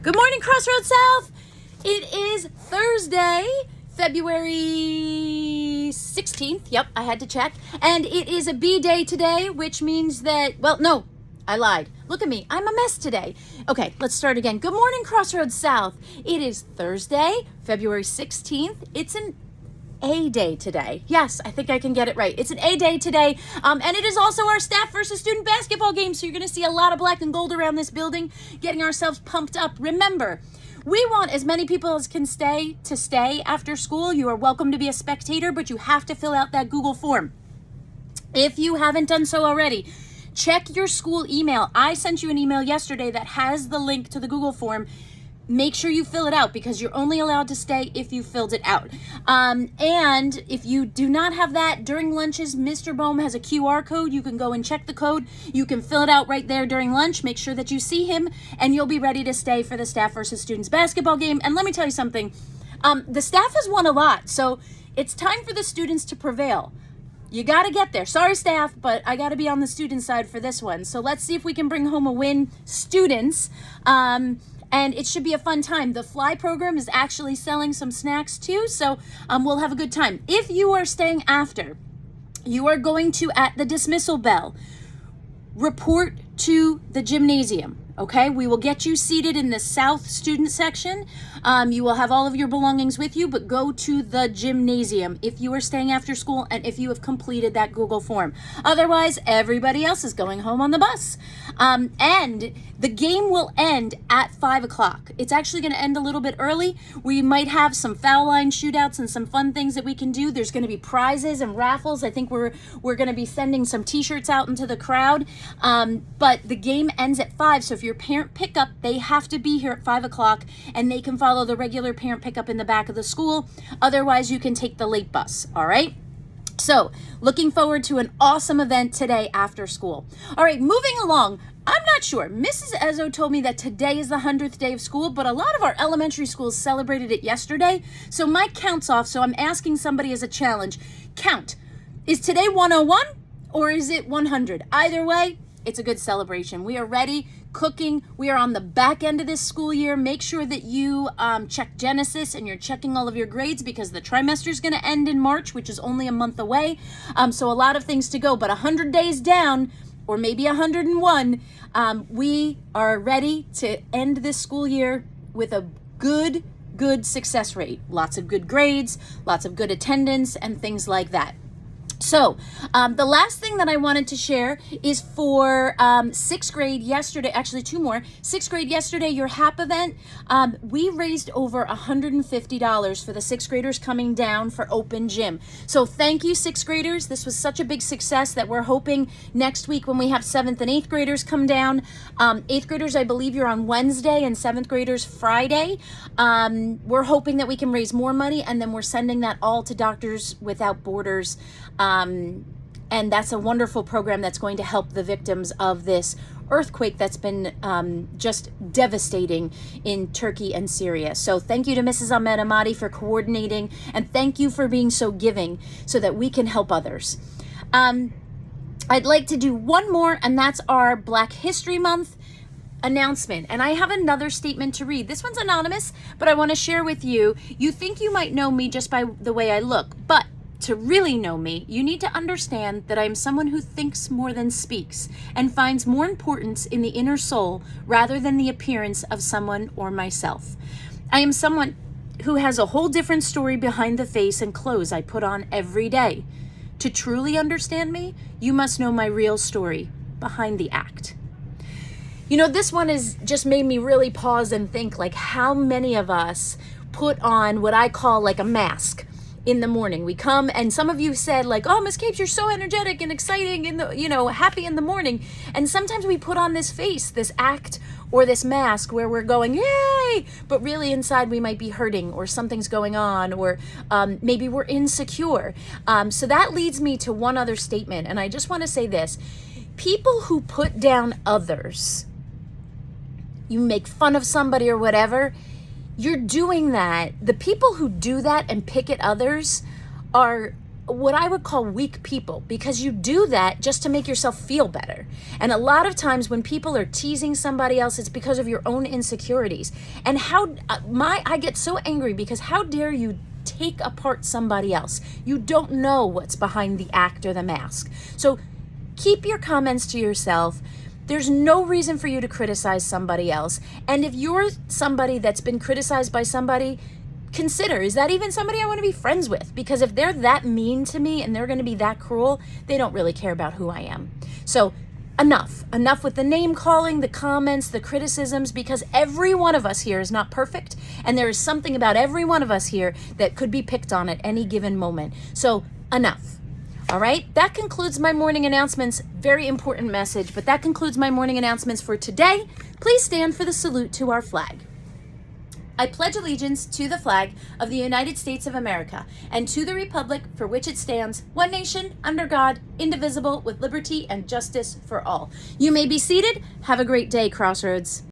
Good morning, Crossroads South. It is Thursday, February 16th. Yep, I had to check. And it is a B day today, which means that, well, no, I lied. Look at me. I'm a mess today. Okay, let's start again. Good morning, Crossroads South. It is Thursday, February 16th. It's an A day today. Yes, I think I can get it right. It's an A day today. And it is also our staff versus student basketball game. So you're going to see a lot of black and gold around this building, getting ourselves pumped up. Remember, we want as many people as can stay to stay after school. You are welcome to be a spectator, but you have to fill out that Google form. If you haven't done so already, check your school email. I sent you an email yesterday that has the link to the Google form. Make sure you fill it out because you're only allowed to stay if you filled it out. And if you do not have that during lunches, Mr. Bohm has a QR code. You can go and check the code. You can fill it out right there during lunch. Make sure that you see him and you'll be ready to stay for the staff versus students basketball game. And let me tell you something, the staff has won a lot. So it's time for the students to prevail. You got to get there. Sorry, staff, but I got to be on the student side for this one. So let's see if we can bring home a win, students. And it should be a fun time. The Fly program is actually selling some snacks too, so we'll have a good time. If you are staying after, you are going to, at the dismissal bell, report to the gymnasium. Okay, we will get you seated in the South student section. You will have all of your belongings with you, but go to the gymnasium if you are staying after school and if you have completed that Google form. Otherwise, everybody else is going home on the bus. And the game will end at 5 o'clock. It's actually going to end a little bit early. We might have some foul line shootouts and some fun things that we can do. There's going to be prizes and raffles. I think we're going to be sending some t-shirts out into the crowd. But the game ends at 5, so if your parent pickup, they have to be here at 5 o'clock and they can follow the regular parent pickup in the back of the school. Otherwise, you can take the late bus, all right? So, looking forward to an awesome event today after school. All right, moving along. I'm not sure. Mrs. Ezzo told me that today is the 100th day of school, but a lot of our elementary schools celebrated it yesterday. So my count's off, so I'm asking somebody as a challenge. Count. Is today 101 or is it 100? Either way, it's a good celebration. We are ready, cooking. We are on the back end of this school year. Make sure that you check Genesis and you're checking all of your grades because the trimester is going to end in March, which is only a month away. So a lot of things to go, but 100 days down, or maybe 101, we are ready to end this school year with a good success rate. Lots of good grades, lots of good attendance, and things like that. So the last thing that I wanted to share is for 6th grade yesterday, actually 2 more. 6th grade yesterday, your Hap Event, we raised over $150 for the 6th graders coming down for open gym. So thank you, 6th graders. This was such a big success that we're hoping next week when we have 7th and 8th graders come down. 8th graders, I believe you're on Wednesday and 7th graders Friday. We're hoping that we can raise more money and then we're sending that all to Doctors Without Borders. And that's a wonderful program that's going to help the victims of this earthquake that's been just devastating in Turkey and Syria. So thank you to Mrs. Ahmed Ahmadi for coordinating, and thank you for being so giving so that we can help others. I'd like to do one more, and that's our Black History Month announcement. And I have another statement to read. This one's anonymous, but I want to share with you. You think you might know me just by the way I look, but to really know me, you need to understand that I am someone who thinks more than speaks and finds more importance in the inner soul rather than the appearance of someone or myself. I am someone who has a whole different story behind the face and clothes I put on every day. To truly understand me, you must know my real story behind the act. You know, this one has just made me really pause and think, like, how many of us put on what I call like a mask in the morning. We come, and some of you said like, oh, Miss Capes, you're so energetic and exciting in the, happy in the morning. And sometimes we put on this face, this act or this mask where we're going, yay, but really inside we might be hurting or something's going on, or maybe we're insecure. So that leads me to one other statement. And I just want to say this: people who put down others, you make fun of somebody or whatever, you're doing that. The people who do that and pick at others are what I would call weak people, because you do that just to make yourself feel better. And a lot of times when people are teasing somebody else, it's because of your own insecurities. And I get so angry because how dare you take apart somebody else? You don't know what's behind the act or the mask. So keep your comments to yourself. There's no reason for you to criticize somebody else. And if you're somebody that's been criticized by somebody, consider, is that even somebody I want to be friends with? Because if they're that mean to me and they're going to be that cruel, they don't really care about who I am. So enough with the name calling, the comments, the criticisms, because every one of us here is not perfect. And there is something about every one of us here that could be picked on at any given moment. So enough. All right, that concludes my morning announcements. Very important message, but that concludes my morning announcements for today. Please stand for the salute to our flag. I pledge allegiance to the flag of the United States of America and to the republic for which it stands, one nation, under God, indivisible, with liberty and justice for all. You may be seated. Have a great day, Crossroads.